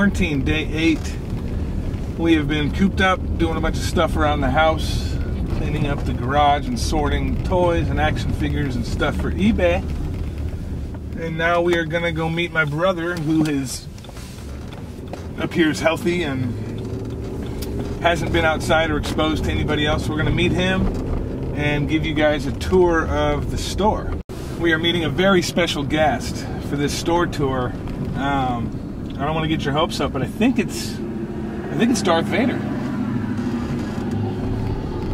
quarantine, day 8. We have been cooped up, doing a bunch of stuff around the house, cleaning up the garage and sorting toys and action figures and stuff for eBay. And now we are gonna go meet my brother, who appears healthy and hasn't been outside or exposed to anybody else. We're gonna meet him and give you guys a tour of the store. We are meeting a very special guest for this store tour. I don't want to get your hopes up, but I think it's Darth Vader.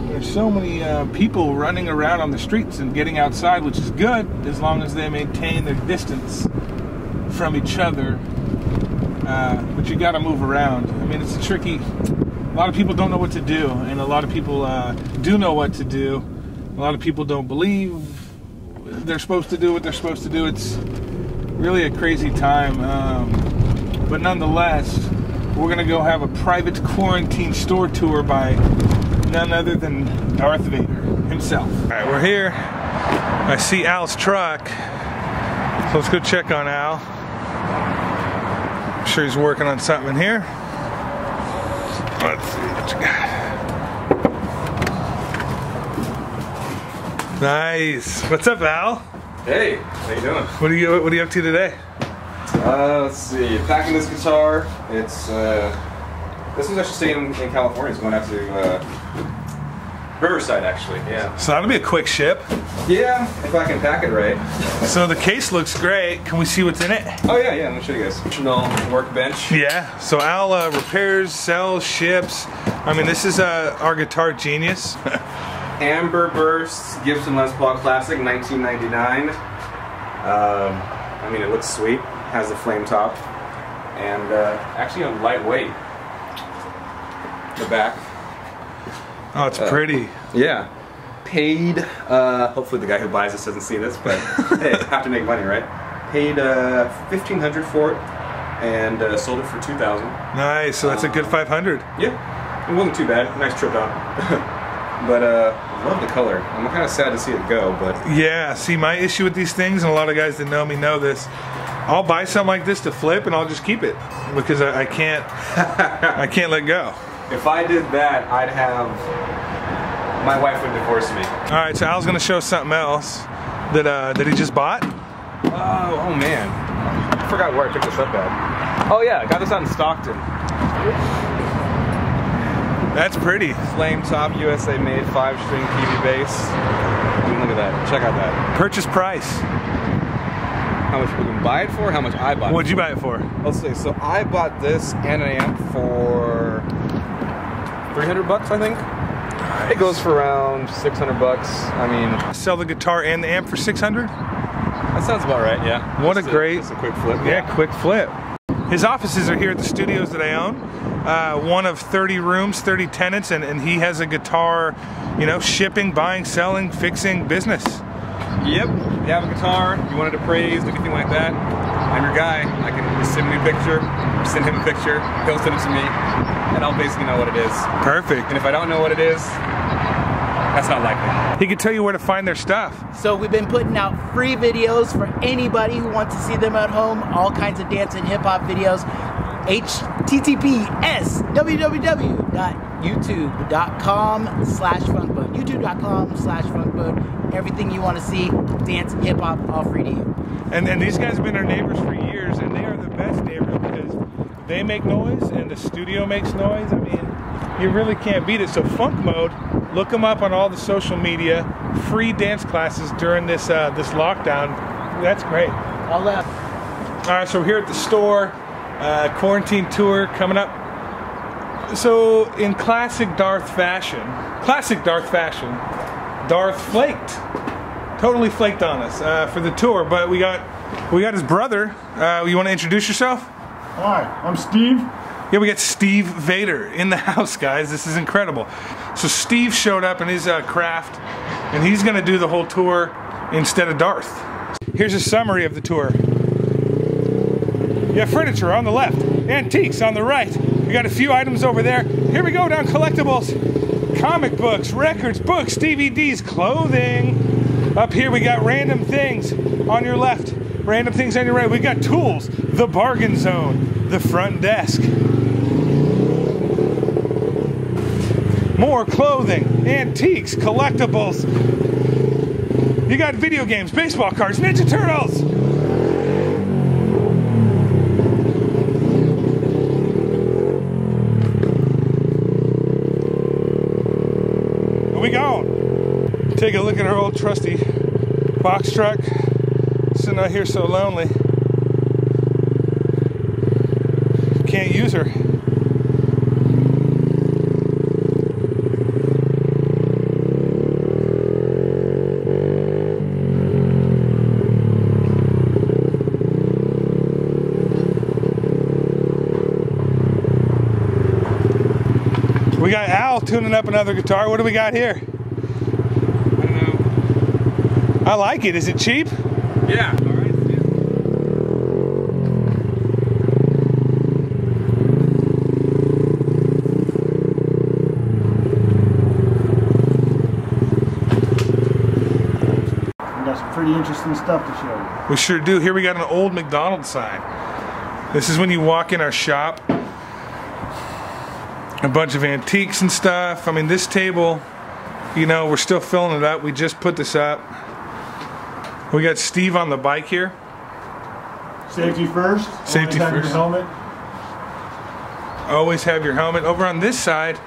There's so many people running around on the streets and getting outside, which is good as long as they maintain their distance from each other. But you got to move around. I mean, it's a tricky. A lot of people don't know what to do, and a lot of people do know what to do. A lot of people don't believe they're supposed to do what they're supposed to do. It's really a crazy time, but nonetheless, we're gonna go have a private quarantine store tour by none other than Darth Vader himself. All right, we're here. I see Al's truck, so let's go check on Al. I'm sure he's working on something in here. Let's see what you got. Nice. What's up, Al? Hey, how you doing? What are you up to today? Let's see. Packing this guitar. It's this was actually staying in California. It's going out to Riverside, actually. Yeah. So that'll be a quick ship. Yeah, if I can pack it right. So the case looks great. Can we see what's in it? Oh yeah, yeah. Let me show you guys. Original workbench. Yeah. So Al repairs, sells, ships. I mean, this is our guitar genius. Amber Burst Gibson Les Paul Classic, 1999. I mean, it looks sweet. Has the flame top, and actually a lightweight. The back. Oh, it's pretty. Yeah. Paid. Hopefully the guy who buys this doesn't see this, but hey, have to make money, right? Paid $1,500 for it, and sold it for $2,000. Nice. So that's a good 500. Yeah. It wasn't too bad. Nice trip out. But love the color. I'm kind of sad to see it go, but yeah. See, my issue with these things, and a lot of guys that know me know this. I'll buy something like this to flip, and I'll just keep it because I can't. I can't let go. If I did that, I'd have my wife would divorce me. All right, so Al's gonna show something else that he just bought. Oh man, I forgot where I picked this up at. Oh yeah, I got this out in Stockton. That's pretty. Flame top, USA made, 5-string PV bass. I mean, look at that. Check out that. Purchase price. How much we can buy it for? How much I bought it. What'd you buy it for? Let's see. So I bought this and an amp for $300, I think. Nice. It goes for around $600. I mean, sell the guitar and the amp for $600. That sounds about right. Yeah. What a great. Just a quick flip. Yeah, quick flip. His offices are here at the studios that I own. One of 30 rooms, 30 tenants, and he has a guitar, you know, shipping, buying, selling, fixing business. Yep. You have a guitar, you want it appraised, anything like that, I'm your guy. I can just send me a picture, send him a picture, he'll send it to me, and I'll basically know what it is. Perfect. And if I don't know what it is, that's not likely. He can tell you where to find their stuff. So we've been putting out free videos for anybody who wants to see them at home, all kinds of dance and hip hop videos. https www.youtube.com/funkboat. youtube.com/funkboat. Everything you want to see, dance, hip hop, all free to you. And these guys have been our neighbors for years, and they are the best neighbors because they make noise and the studio makes noise. I mean, you really can't beat it. So Funk Mode, look them up on all the social media. Free dance classes during this this lockdown. That's great. All that. All right, so we're here at the store. Quarantine tour coming up. So in classic Darth fashion, Darth flaked, totally flaked on us for the tour. But we got his brother. You want to introduce yourself? Hi, I'm Steve. Yeah, we got Steve Vader in the house, guys. This is incredible. So Steve showed up in his craft, and he's going to do the whole tour instead of Darth. Here's a summary of the tour. You have furniture on the left, antiques on the right. We got a few items over there. Here we go down collectibles. Comic books, records, books, DVDs, clothing. Up here we got random things. On your left, random things on your right. We got tools, the bargain zone, the front desk. More clothing, antiques, collectibles. You got video games, baseball cards, Ninja Turtles. Where we going? Take a look at our old trusty box truck. Sitting out here so lonely. Can't use her. We got Al tuning up another guitar. What do we got here? I don't know. I like it. Is it cheap? Yeah. All right. Yeah. We got some pretty interesting stuff to show you. We sure do. Here we got an old McDonald's sign. This is when you walk in our shop. A bunch of antiques and stuff. I mean, this table, you know, we're still filling it up. We just put this up. We got Steve on the bike here. Safety first. Safety Always have your first. helmet. Always have your helmet. Over on this side,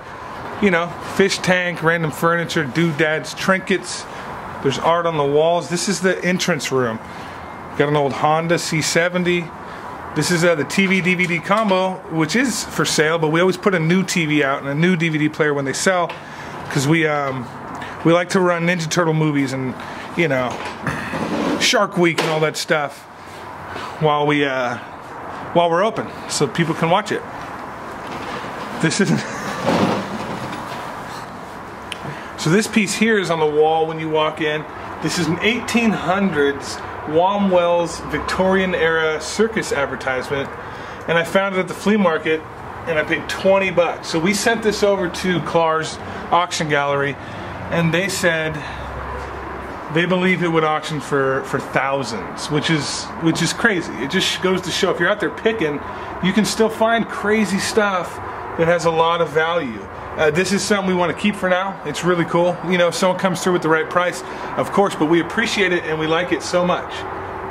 you know, fish tank, random furniture, doodads, trinkets. There's art on the walls. This is the entrance room. Got an old Honda C70. This is the TV DVD combo, which is for sale, but we always put a new TV out and a new DVD player when they sell, because we like to run Ninja Turtle movies and, you know, Shark Week and all that stuff while we're open, so people can watch it. This is so this piece here is on the wall when you walk in. This is an 1800s Wamwell's Victorian era circus advertisement, and I found it at the flea market and I paid 20 bucks. So we sent this over to Clark's auction gallery and they said they believe it would auction for thousands, which is crazy. It just goes to show if you're out there picking, you can still find crazy stuff that has a lot of value. This is something we want to keep for now. It's really cool. You know, if someone comes through with the right price, of course, but we appreciate it and we like it so much.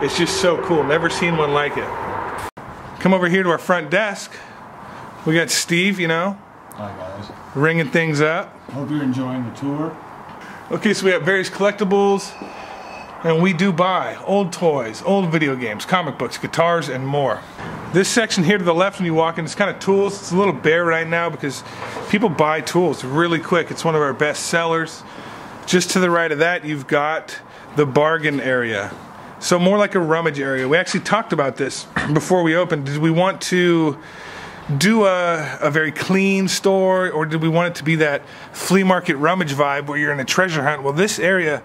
It's just so cool. Never seen one like it. Come over here to our front desk. We got Steve, you know. Hi guys. Ringing things up. Hope you're enjoying the tour. Okay, so we have various collectibles, and we do buy old toys, old video games, comic books, guitars, and more. This section here to the left when you walk in, it's kind of tools. It's a little bare right now because people buy tools really quick. It's one of our best sellers. Just to the right of that, you've got the bargain area. So more like a rummage area. We actually talked about this before we opened. Did we want to do a very clean store, or did we want it to be that flea market rummage vibe where you're in a treasure hunt? Well, this area,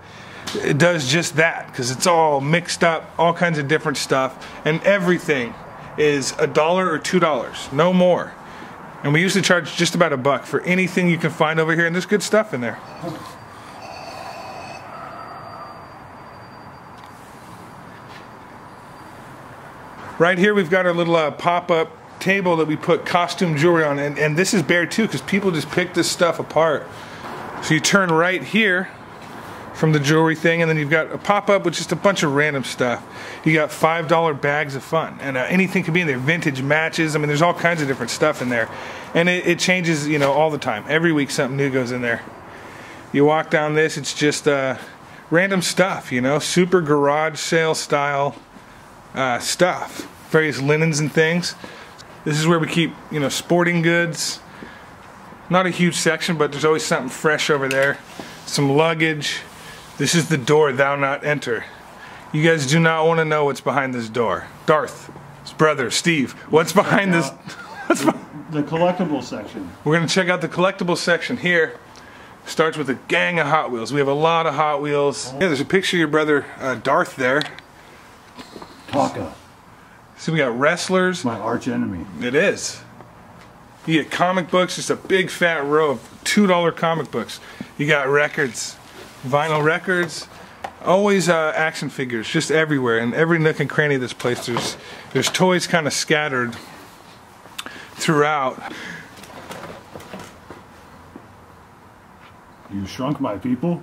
it does just that, because it's all mixed up, all kinds of different stuff, and everything is $1 or $2, no more. And we usually charge just about $1 for anything you can find over here, and there's good stuff in there. Right here we've got our little pop-up table that we put costume jewelry on, and this is bare too because people just pick this stuff apart. So you turn right here from the jewelry thing, and then you've got a pop-up with just a bunch of random stuff. You got $5 bags of fun, and anything can be in there. Vintage matches. I mean, there's all kinds of different stuff in there, and it changes, you know, all the time. Every week something new goes in there. You walk down this, it's just random stuff, you know, super garage sale style stuff, various linens and things. This is where we keep, you know, sporting goods. Not a huge section, but there's always something fresh over there. Some luggage. This is the door thou not enter. You guys do not want to know what's behind this door. Darth, his brother, Steve, what's behind this? The collectible section. We're going to check out the collectible section here. Starts with a gang of Hot Wheels. We have a lot of Hot Wheels. Yeah, there's a picture of your brother Darth there. Taka. So we got wrestlers. My arch enemy. It is. You get comic books, just a big fat row of $2 comic books. You got records, vinyl records, Always action figures, just everywhere. In every nook and cranny of this place, there's toys kind of scattered throughout. You shrunk my people.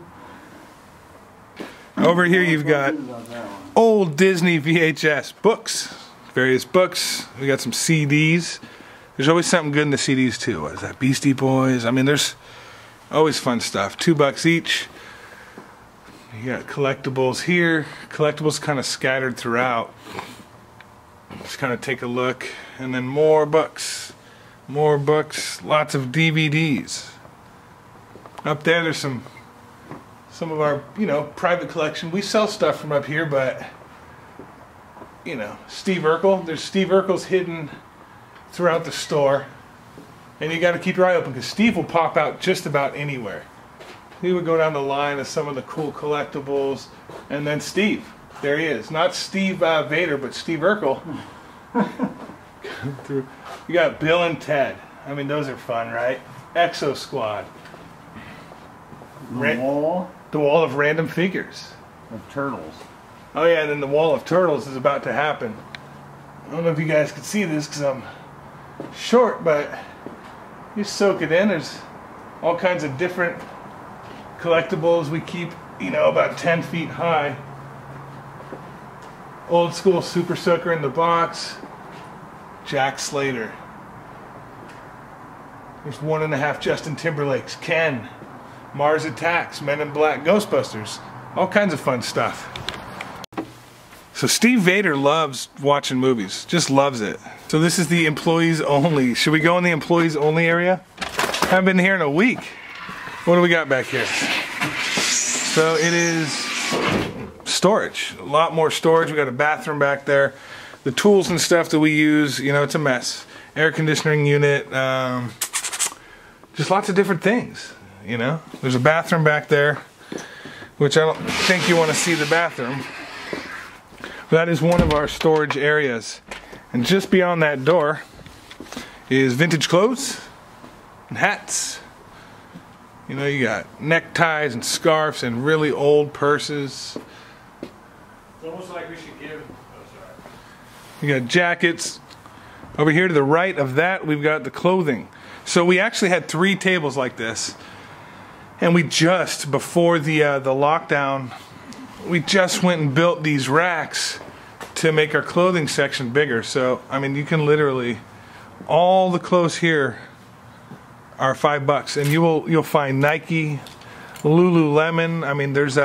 Over here you've got old Disney VHS books, various books. We got some CDs. There's always something good in the CDs too. What is that? Beastie Boys. I mean, there's always fun stuff. $2 each. You got collectibles here. Collectibles kind of scattered throughout. Just kind of take a look, and then more books, lots of DVDs. Up there, there's some of our, you know, private collection. We sell stuff from up here, but you know, Steve Urkel. There's Steve Urkel's hidden throughout the store, and you got to keep your eye open because Steve will pop out just about anywhere. He would go down the line of some of the cool collectibles, and then Steve. There he is. Not Steve Vader, but Steve Urkel. You got Bill and Ted. I mean, those are fun, right? Exo Squad. The wall The wall of random figures. of turtles. Oh yeah, and then the wall of turtles is about to happen. I don't know if you guys can see this because I'm short, but you soak it in. There's all kinds of different collectibles we keep, you know, about 10 feet high. Old school Super Soaker in the box. Jack Slater. There's 1.5 Justin Timberlakes. Ken. Mars Attacks. Men in Black. Ghostbusters. All kinds of fun stuff. So Steve Vader loves watching movies. Just loves it. So this is the employees only. Should we go in the employees only area? Haven't been here in a week. What do we got back here? So it is storage. A lot more storage. We got a bathroom back there. The tools and stuff that we use, you know, it's a mess. Air conditioning unit. Just lots of different things, you know. There's a bathroom back there, which I don't think you want to see the bathroom. That is one of our storage areas. And just beyond that door is vintage clothes and hats. You know, you got neckties and scarves and really old purses. It's almost like we should give. Oh, sorry. You got jackets. Over here to the right of that, we've got the clothing. So we actually had 3 tables like this. And we just, before the lockdown, we just went and built these racks to make our clothing section bigger. So, I mean, you can literally, all the clothes here are $5, and you'll find Nike, Lululemon. I mean, there's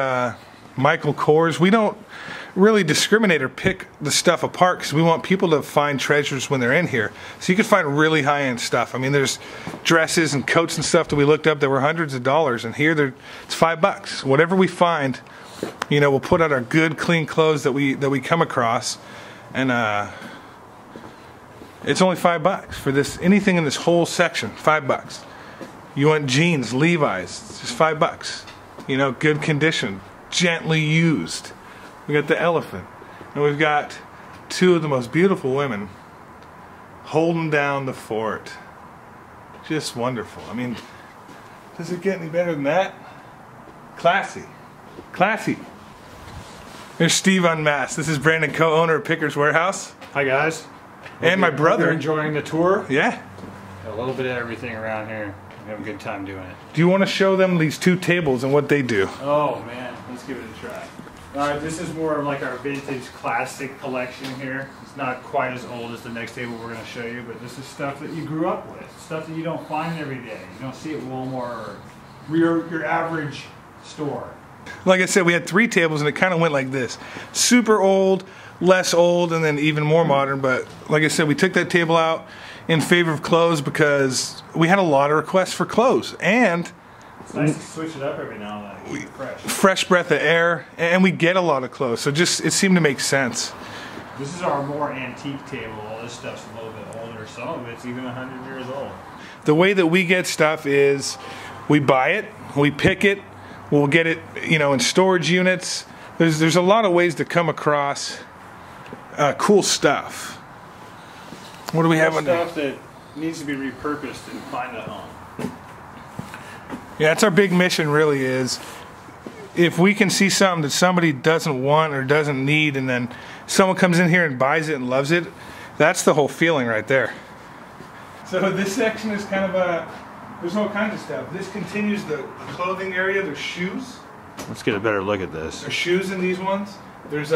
Michael Kors. We don't really discriminate or pick the stuff apart because we want people to find treasures when they're in here. So you can find really high-end stuff. I mean, there's dresses and coats and stuff that we looked up that were hundreds of dollars, and here it's $5. Whatever we find, you know, we'll put out our good, clean clothes that we come across, and it's only $5 for this. Anything in this whole section, $5. You want jeans, Levi's, it's just $5. You know, good condition, gently used. We got the elephant, and we've got 2 of the most beautiful women holding down the fort. Just wonderful. I mean, does it get any better than that? Classy. Classy. There's Steve Unmasked. This is Brandon, co-owner of Picker's Warehouse. Hi guys. And my brother. You're enjoying the tour? Yeah. A little bit of everything around here. We have a good time doing it. Do you want to show them these 2 tables and what they do? Oh man, let's give it a try. Alright, this is more of like our vintage classic collection here. It's not quite as old as the next table we're going to show you, but this is stuff that you grew up with. Stuff that you don't find every day. You don't see at Walmart or your average store. Like I said, we had 3 tables and it kind of went like this. Super old, less old, and then even more modern. But like I said, we took that table out in favor of clothes because we had a lot of requests for clothes. And it's nice to switch it up every now and then. Keep it fresh. Fresh breath of air, and we get a lot of clothes. So just, it seemed to make sense. This is our more antique table. All this stuff's a little bit older. Some of it's even 100 years old. The way that we get stuff is we buy it, we pick it, we'll get it, you know, in storage units. There's a lot of ways to come across cool stuff. What do we have on there? Stuff that needs to be repurposed and find a home. Yeah, that's our big mission. Really is if we can see something that somebody doesn't want or doesn't need, and then someone comes in here and buys it and loves it, that's the whole feeling right there. So this section is kind of there's all kinds of stuff. This continues the clothing area. There's shoes. Let's get a better look at this. There's shoes in these ones. There's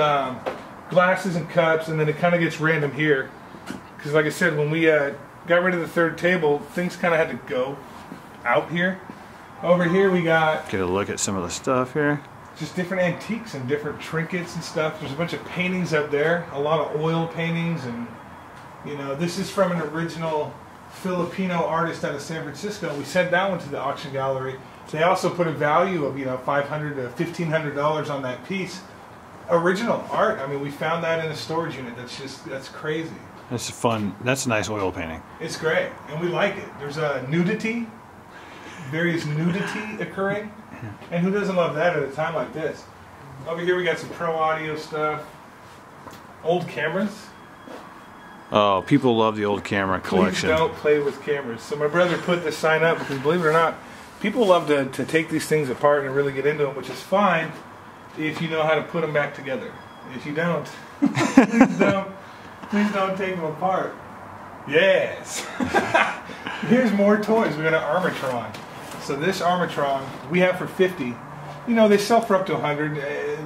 glasses and cups, and then it kind of gets random here. Because like I said, when we got rid of the third table, things kind of had to go out here. Over here we got... Get a look at some of the stuff here. Just different antiques and different trinkets and stuff. There's a bunch of paintings up there. A lot of oil paintings, and you know, this is from an original Filipino artist out of San Francisco. We sent that one to the auction gallery. They also put a value of, you know, $500 to $1,500 on that piece. Original art. I mean, we found that in a storage unit. That's crazy. That's fun. That's a nice oil painting. It's great, and we like it. There's a nudity, various nudity occurring, and who doesn't love that at a time like this? Over here we got some pro audio stuff, old cameras. Oh, people love the old camera collection. Please don't play with cameras. So my brother put this sign up because, believe it or not, people love to take these things apart and really get into them, which is fine if you know how to put them back together. If you don't, please don't take them apart. Yes. Here's more toys. We got an Armatron. So this Armatron we have for $50. You know, they sell for up to $100.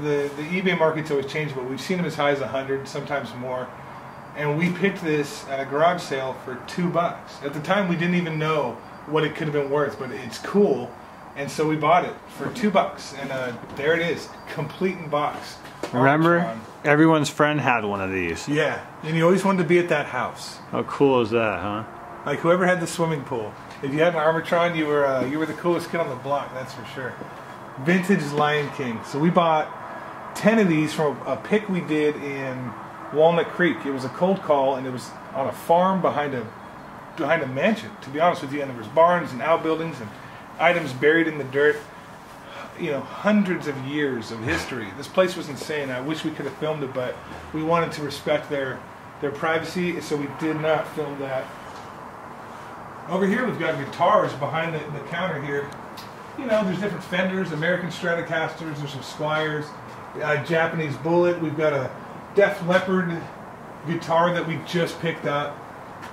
The eBay market's always changed, but we've seen them as high as $100, sometimes more. And we picked this at a garage sale for $2. At the time, we didn't even know what it could have been worth, but it's cool, and so we bought it for $2. And there it is, complete in box. Remember, Armatron. Everyone's friend had one of these. Yeah, and you always wanted to be at that house. How cool is that, huh? Like whoever had the swimming pool. If you had an Armatron, you were the coolest kid on the block. That's for sure. Vintage Lion King. So we bought 10 of these from a pick we did in Walnut Creek. It was a cold call, and it was on a farm behind a mansion, to be honest with you, and there was barns and outbuildings and items buried in the dirt. You know, hundreds of years of history. This place was insane. I wish we could have filmed it, but we wanted to respect their privacy, so we did not film that. Over here we've got guitars behind the counter here. You know, there's different Fenders, American Stratocasters, there's some Squiers, Japanese Bullet. We've got a Def Leppard guitar that we just picked up,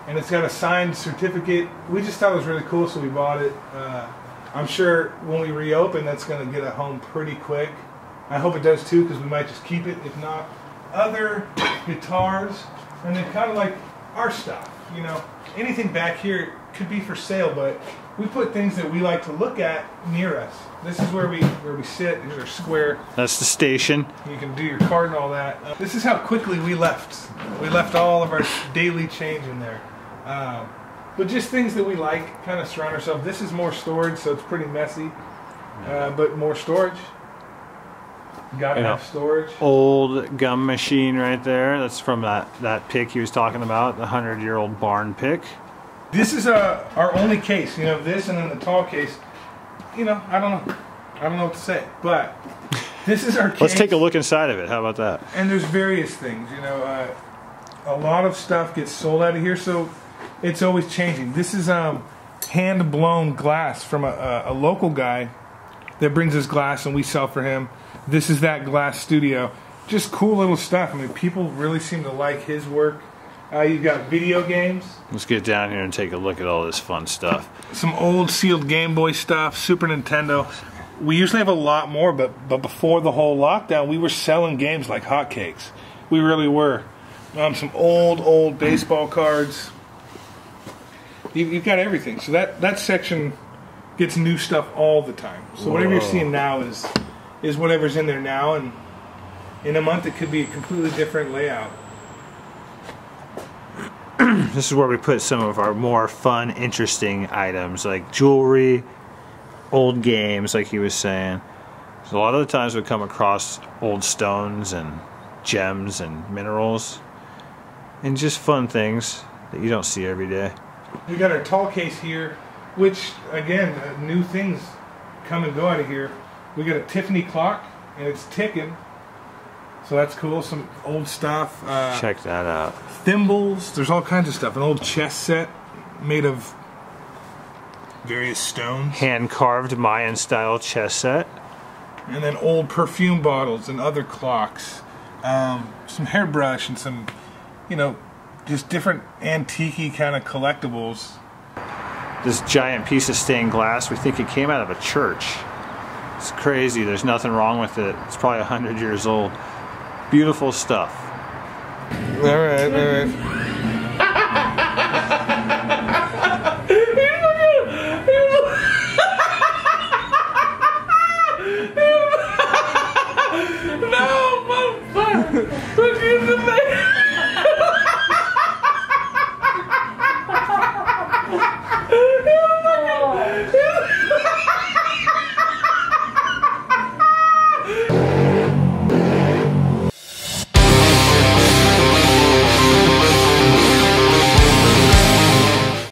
and it's got a signed certificate. We just thought it was really cool, so we bought it. I'm sure when we reopen, that's going to get a home pretty quick. I hope it does too, because we might just keep it. If not, other guitars, and they're kind of like our stuff. You know, anything back here could be for sale, but we put things that we like to look at near us. This is where we sit. Here's our square. That's the station. You can do your card and all that. This is how quickly we left. We left all of our daily change in there. But just things that we like, kind of surround ourselves. This is more storage, so it's pretty messy, but more storage. Gotta have storage. Old gum machine right there. That's from that pick he was talking about, the 100-year-old barn pick. This is our only case. You know, this and then the tall case. You know, I don't know what to say, but this is our case. Let's take a look inside of it. How about that? And there's various things. You know, a lot of stuff gets sold out of here, so it's always changing. This is hand-blown glass from a local guy that brings us glass, and we sell for him. This is that glass studio. Just cool little stuff. I mean, people really seem to like his work. You've got video games. Let's get down here and take a look at all this fun stuff. Some old sealed Game Boy stuff, Super Nintendo. We usually have a lot more, but before the whole lockdown, we were selling games like hotcakes. We really were. Some old baseball cards. You've got everything. So that section gets new stuff all the time. So whatever you're seeing now is whatever's in there now, and in a month it could be a completely different layout. This is where we put some of our more fun, interesting items, like jewelry, old games, like he was saying. So a lot of the times we come across old stones and gems and minerals, and just fun things that you don't see every day. We got our tall case here, which, again, new things come and go out of here. We got a Tiffany clock, and it's ticking. So that's cool. Some old stuff. Check that out. Thimbles. There's all kinds of stuff. An old chess set made of various stones. Hand-carved Mayan-style chess set. and then old perfume bottles and other clocks, some hairbrush and some, you know, just different antique-y kind of collectibles. This giant piece of stained glass, we think it came out of a church. It's crazy, there's nothing wrong with it. It's probably 100 years old. Beautiful stuff. All right, all right.